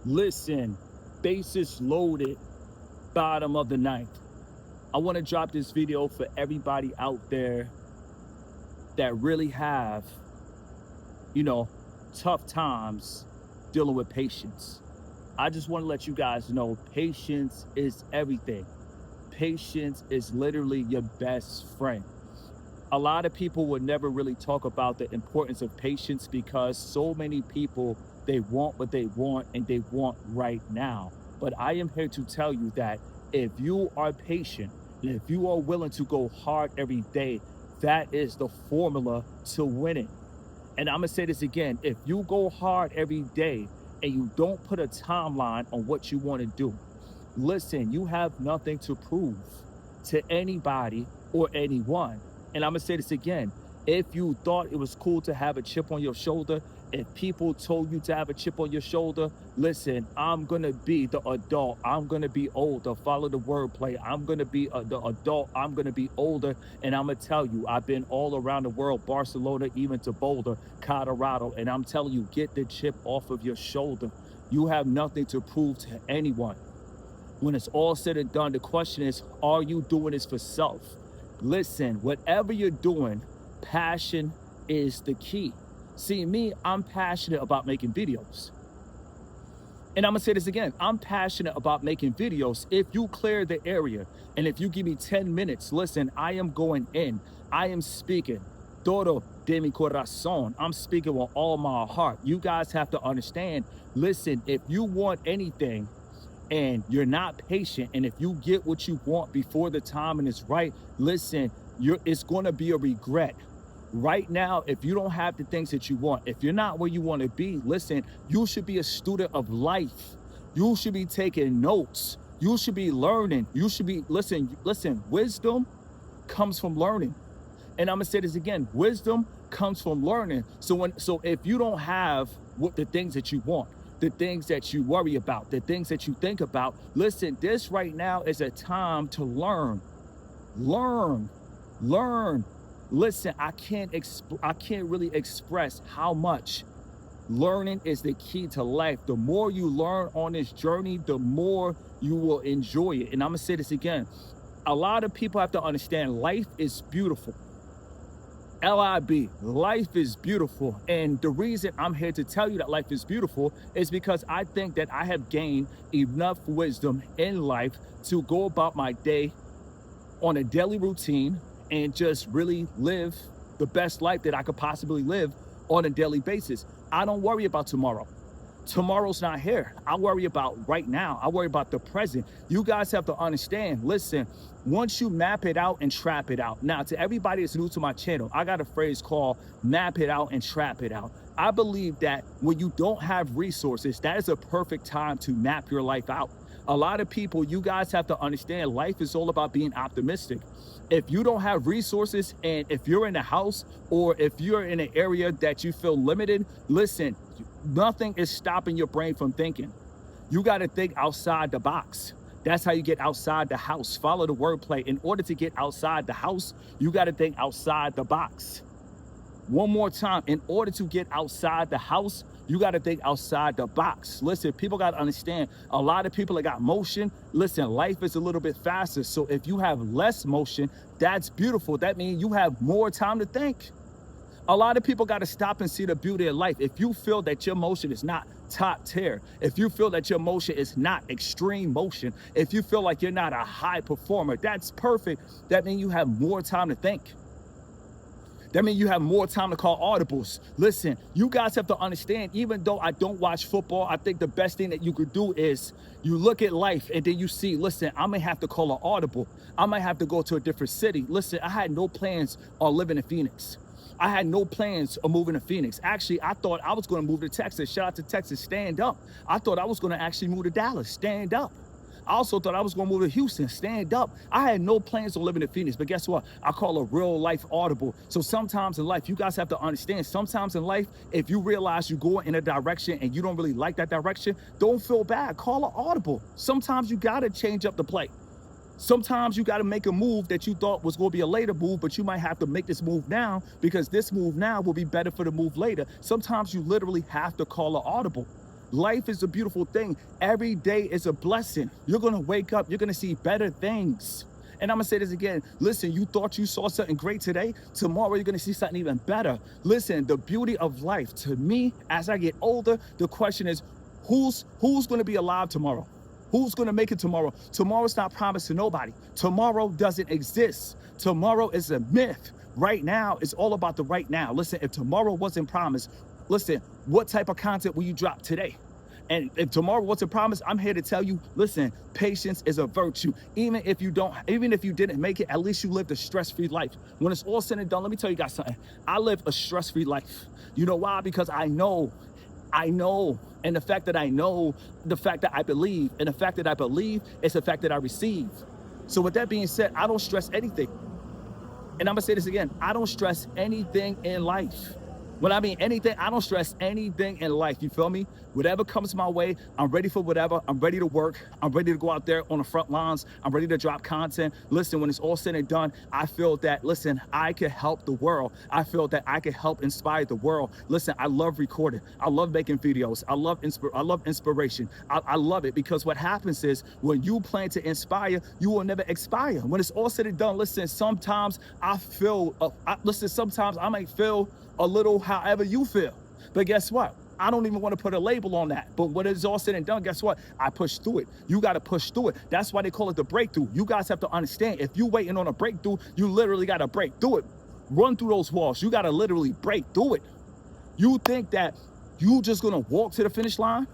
Listen, bases loaded, bottom of the ninth. I want to drop this video for everybody out there that really have, you know, tough times dealing with patience. I just want to let you guys know patience is everything. Patience is literally your best friend. A lot of people would never really talk about the importance of patience because so many people, they want what they want and they want right now. But I am here to tell you that if you are patient and if you are willing to go hard every day, that is the formula to winning. And I'm gonna say this again, if you go hard every day and you don't put a timeline on what you want to do, listen, you have nothing to prove to anybody or anyone. And I'm gonna say this again. If you thought it was cool to have a chip on your shoulder, if people told you to have a chip on your shoulder, listen, I'm gonna be the adult. I'm gonna be older. Follow the wordplay. I'm gonna be the adult. I'm gonna be older. And I'm gonna tell you, I've been all around the world, Barcelona, even to Boulder, Colorado. And I'm telling you, get the chip off of your shoulder. You have nothing to prove to anyone. When it's all said and done, the question is, are you doing this for self? Listen, whatever you're doing, passion is the key. See, me, I'm passionate about making videos. And I'm gonna say this again, I'm passionate about making videos. If you clear the area and if you give me 10 minutes, listen, I am going in. I am speaking. Todo de mi corazón. I'm speaking with all my heart. You guys have to understand, listen, if you want anything, and you're not patient, and if you get what you want before the timing is right, listen, it's going to be a regret. Right now, if you don't have the things that you want, if you're not where you want to be, listen, you should be a student of life. You should be taking notes. You should be learning. You should be, listen, wisdom comes from learning. And I'm gonna say this again, wisdom comes from learning. So if you don't have what the things that you want, the things that you worry about, the things that you think about, listen, this right now is a time to learn. Listen, I can't really express how much learning is the key to life. The more you learn on this journey, the more you will enjoy it. And I'm gonna say this again, a lot of people have to understand life is beautiful. LIB, life is beautiful. And the reason I'm here to tell you that life is beautiful is because I think that I have gained enough wisdom in life to go about my day on a daily routine and just really live the best life that I could possibly live on a daily basis. I don't worry about tomorrow. Tomorrow's not here. I worry about right now. I worry about the present. You guys have to understand, listen, once you map it out and trap it out. Now, to everybody that's new to my channel, I got a phrase called map it out and trap it out. I believe that when you don't have resources, that is a perfect time to map your life out. A lot of people, you guys have to understand, life is all about being optimistic. If you don't have resources, and if you're in a house or if you're in an area that you feel limited, listen, nothing is stopping your brain from thinking. You got to think outside the box. That's how you get outside the house. Follow the wordplay. In order to get outside the house, you got to think outside the box. One more time, in order to get outside the house, you got to think outside the box. Listen, people got to understand, a lot of people that got motion, listen, life is a little bit faster. So if you have less motion, that's beautiful. That means you have more time to think. A lot of people got to stop and see the beauty of life. If you feel that your motion is not top tier, if you feel that your motion is not extreme motion, if you feel like you're not a high performer, that's perfect. That means you have more time to think. That means you have more time to call audibles. Listen, you guys have to understand, even though I don't watch football, I think the best thing that you could do is you look at life and then you see, listen, I may have to call an audible. I might have to go to a different city. Listen, I had no plans on living in Phoenix. I had no plans of moving to Phoenix. Actually, I thought I was going to move to Texas. Shout out to Texas, stand up. I thought I was going to actually move to Dallas, stand up. I also thought I was going to move to Houston, stand up. I had no plans on living in Phoenix, but guess what? I call a real life audible. So sometimes in life, you guys have to understand, sometimes in life, if you realize you're going in a direction and you don't really like that direction, don't feel bad, call an audible. Sometimes you got to change up the play. Sometimes you got to make a move that you thought was going to be a later move, but you might have to make this move now because this move now will be better for the move later. Sometimes you literally have to call an audible. Life is a beautiful thing. Every day is a blessing. You're gonna wake up, you're gonna see better things. And I'm gonna say this again. Listen, you thought you saw something great today. Tomorrow you're gonna see something even better. Listen, the beauty of life, to me, as I get older, the question is, who's gonna be alive tomorrow? Who's gonna make it tomorrow? Tomorrow's not promised to nobody. Tomorrow doesn't exist. Tomorrow is a myth. Right now, it's all about the right now. Listen, if tomorrow wasn't promised, listen, what type of content will you drop today? And if tomorrow wasn't promised, I'm here to tell you, listen, patience is a virtue. Even if you didn't make it, at least you lived a stress-free life. When it's all said and done, let me tell you guys something. I live a stress-free life. You know why? Because I know, and the fact that I know, the fact that I believe, and the fact that I believe is the fact that I receive. So with that being said, I don't stress anything. And I'm gonna say this again, I don't stress anything in life. When I mean anything, I don't stress anything in life, you feel me? Whatever comes my way, I'm ready for whatever. I'm ready to work. I'm ready to go out there on the front lines. I'm ready to drop content. Listen, when it's all said and done, I feel that, listen, I can help the world. I feel that I can help inspire the world. Listen, I love recording. I love making videos. I love inspiration. I love it because what happens is when you plan to inspire, you will never expire. When it's all said and done, listen, sometimes I feel, sometimes I might feel a little however you feel. But guess what? I don't even want to put a label on that. But when it's all said and done, guess what? I push through it. You got to push through it. That's why they call it the breakthrough. You guys have to understand, if you're waiting on a breakthrough, you literally got to break through it. Run through those walls. You got to literally break through it. You think that you just going to walk to the finish line?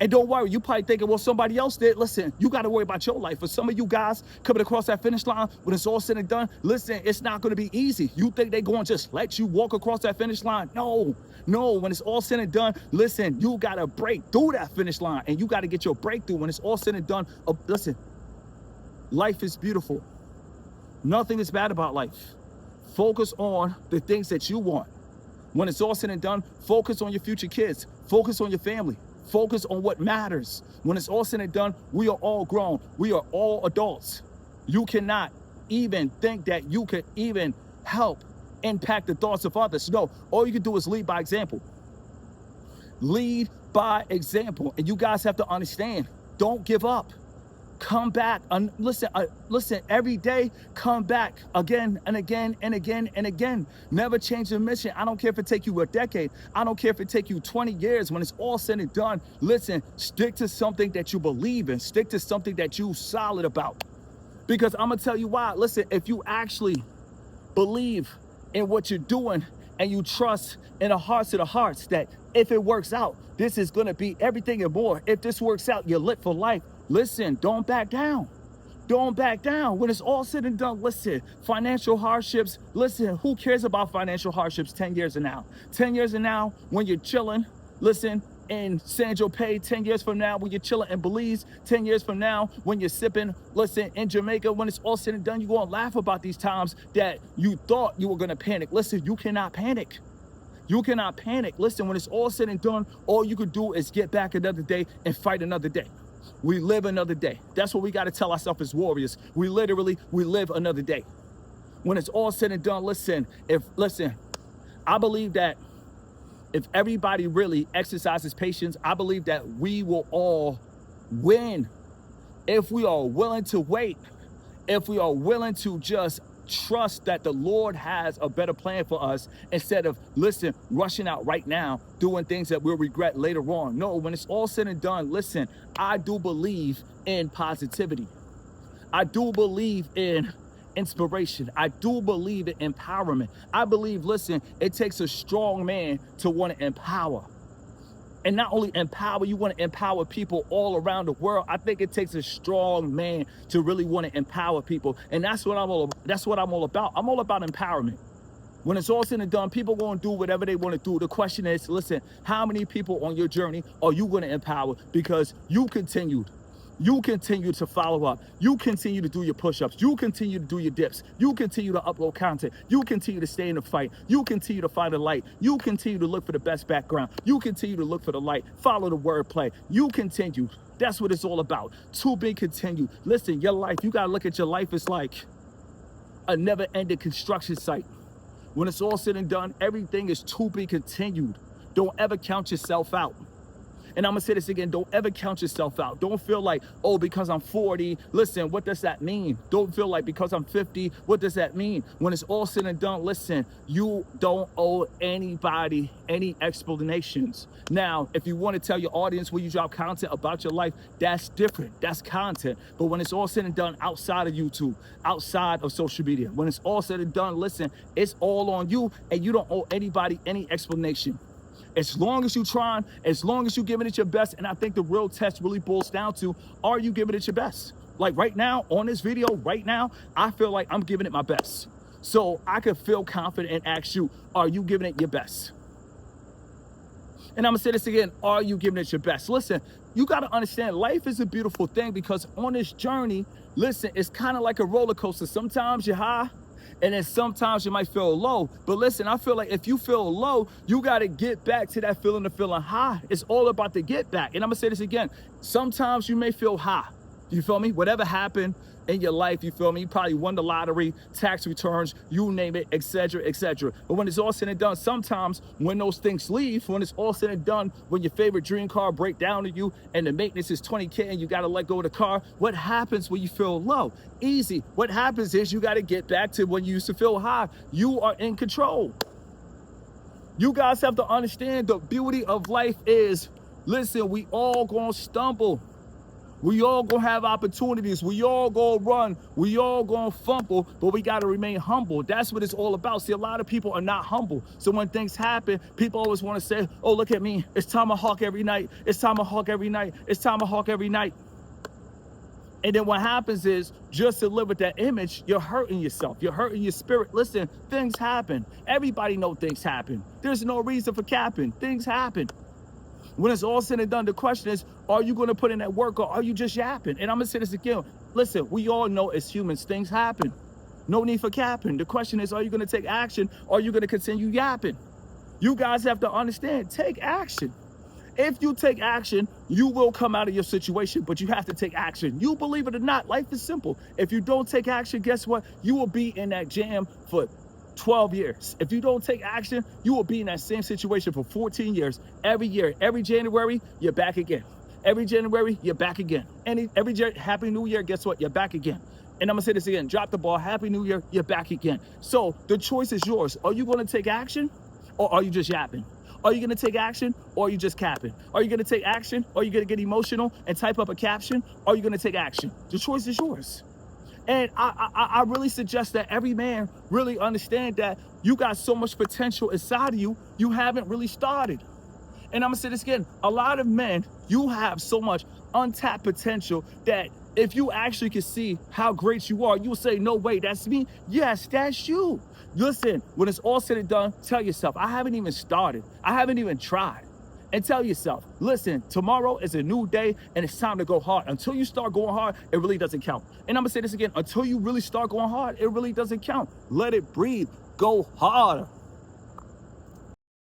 And don't worry, you probably thinking, well, somebody else did. Listen, you got to worry about your life. For some of you guys coming across that finish line, when it's all said and done, listen, it's not going to be easy. You think they're going to just let you walk across that finish line? No. When it's all said and done, listen, you got to break through that finish line and you got to get your breakthrough. When it's all said and done, listen, life is beautiful. Nothing is bad about life. Focus on the things that you want. When it's all said and done, focus on your future kids. Focus on your family. Focus on what matters. When it's all said and done, we are all grown. We are all adults. You cannot even think that you could even help impact the thoughts of others. No, all you can do is lead by example. Lead by example. And you guys have to understand, don't give up. Come back and listen, every day, come back again and again and again and again. Never change the mission. I don't care if it take you a decade. I don't care if it take you 20 years. When it's all said and done, listen, stick to something that you believe in. Stick to something that you solid about. Because I'm gonna tell you why. Listen, if you actually believe in what you're doing and you trust in the hearts of the hearts that if it works out, this is gonna be everything and more. If this works out, you're lit for life. Listen, don't back down. Don't back down. When it's all said and done, listen, financial hardships, listen, who cares about financial hardships 10 years from now? 10 years from now, when you're chilling, listen, in San Jose, 10 years from now, when you're chilling in Belize, 10 years from now, when you're sipping, listen, in Jamaica, when it's all said and done, you're going to laugh about these times that you thought you were going to panic. Listen, you cannot panic. You cannot panic. Listen, when it's all said and done, all you could do is get back another day and fight another day. We live another day. That's what we got to tell ourselves as warriors. We live another day. When it's all said and done, listen, I believe that if everybody really exercises patience, I believe that we will all win. If we are willing to wait, if we are willing to just trust that the Lord has a better plan for us instead of, listen, rushing out right now, doing things that we'll regret later on. No, when it's all said and done, listen, I do believe in positivity. I do believe in inspiration. I do believe in empowerment. I believe, listen, it takes a strong man to want to empower. And not only empower, you want to empower people all around the world. I think it takes a strong man to really want to empower people. And that's what I'm all about. I'm all about empowerment. When it's all said and done, people are going to do whatever they want to do. The question is, listen, how many people on your journey are you going to empower? Because you continue to follow up. You continue to do your push-ups. You continue to do your dips. You continue to upload content. You continue to stay in the fight. You continue to find the light. You continue to look for the best background. You continue to look for the light. Follow the wordplay. You continue. That's what it's all about. To be continued. Listen, your life, you got to look at your life as like a never-ending construction site. When it's all said and done, everything is to be continued. Don't ever count yourself out. And I'm gonna say this again, don't ever count yourself out. Don't feel like, oh, because I'm 40, listen, what does that mean? Don't feel like because I'm 50, what does that mean? When it's all said and done, listen, you don't owe anybody any explanations. Now, if you want to tell your audience when you drop content about your life, that's different. That's content. But when it's all said and done outside of YouTube, outside of social media, when it's all said and done, listen, it's all on you, and you don't owe anybody any explanation. As long as you're trying, as long as you're giving it your best, and I think the real test really boils down to, are you giving it your best? Like right now, on this video, right now, I feel like I'm giving it my best. So I could feel confident and ask you, are you giving it your best? And I'm gonna say this again, are you giving it your best? Listen, you gotta understand, life is a beautiful thing, because on this journey, listen, it's kind of like a roller coaster. Sometimes you're high, and then sometimes you might feel low. But listen, I feel like if you feel low, you got to get back to that feeling of feeling high. It's all about the get back. And I'm going to say this again. Sometimes you may feel high. You feel me? Whatever happened in your life, you feel me? You probably won the lottery, tax returns, you name it, etc., etc. But when it's all said and done, sometimes when those things leave, when it's all said and done, when your favorite dream car break down to you and the maintenance is $20K and you got to let go of the car, what happens when you feel low? Easy. What happens is you got to get back to when you used to feel high. You are in control. You guys have to understand the beauty of life is, listen, we all gonna stumble. We all gonna have opportunities. We all gonna run. We all gonna fumble, but we gotta remain humble. That's what it's all about. See, a lot of people are not humble. So when things happen, people always wanna say, oh, look at me. It's tomahawk every night. It's tomahawk every night. It's tomahawk every night. And then what happens is, just to live with that image, you're hurting yourself. You're hurting your spirit. Listen, things happen. Everybody know things happen. There's no reason for capping. Things happen. When it's all said and done, the question is, are you going to put in that work, or are you just yapping? And I'm going to say this again. Listen, we all know as humans, things happen. No need for capping. The question is, are you going to take action, or are you going to continue yapping? You guys have to understand, take action. If you take action, you will come out of your situation, but you have to take action. You believe it or not, life is simple. If you don't take action, guess what? You will be in that jam for 12 years. If you don't take action, you will be in that same situation for 14 years. Every year, every January, you're back again. Every January, you're back again. Every Happy New Year, guess what? You're back again. And I'm gonna say this again, drop the ball, Happy New Year, you're back again. So the choice is yours. Are you gonna take action, or are you just yapping? Are you gonna take action, or are you just capping? Are you gonna take action, or are you gonna get emotional and type up a caption? Or are you gonna take action? The choice is yours. And I really suggest that every man really understand that you got so much potential inside of you, you haven't really started. And I'm gonna say this again, a lot of men, you have so much untapped potential that if you actually can see how great you are, you'll say, no way, that's me. Yes, that's you. Listen, when it's all said and done, tell yourself, I haven't even started. I haven't even tried. And tell yourself, listen, tomorrow is a new day and it's time to go hard. Until you start going hard, it really doesn't count. And I'm gonna say this again, until you really start going hard, it really doesn't count. Let it breathe, go harder.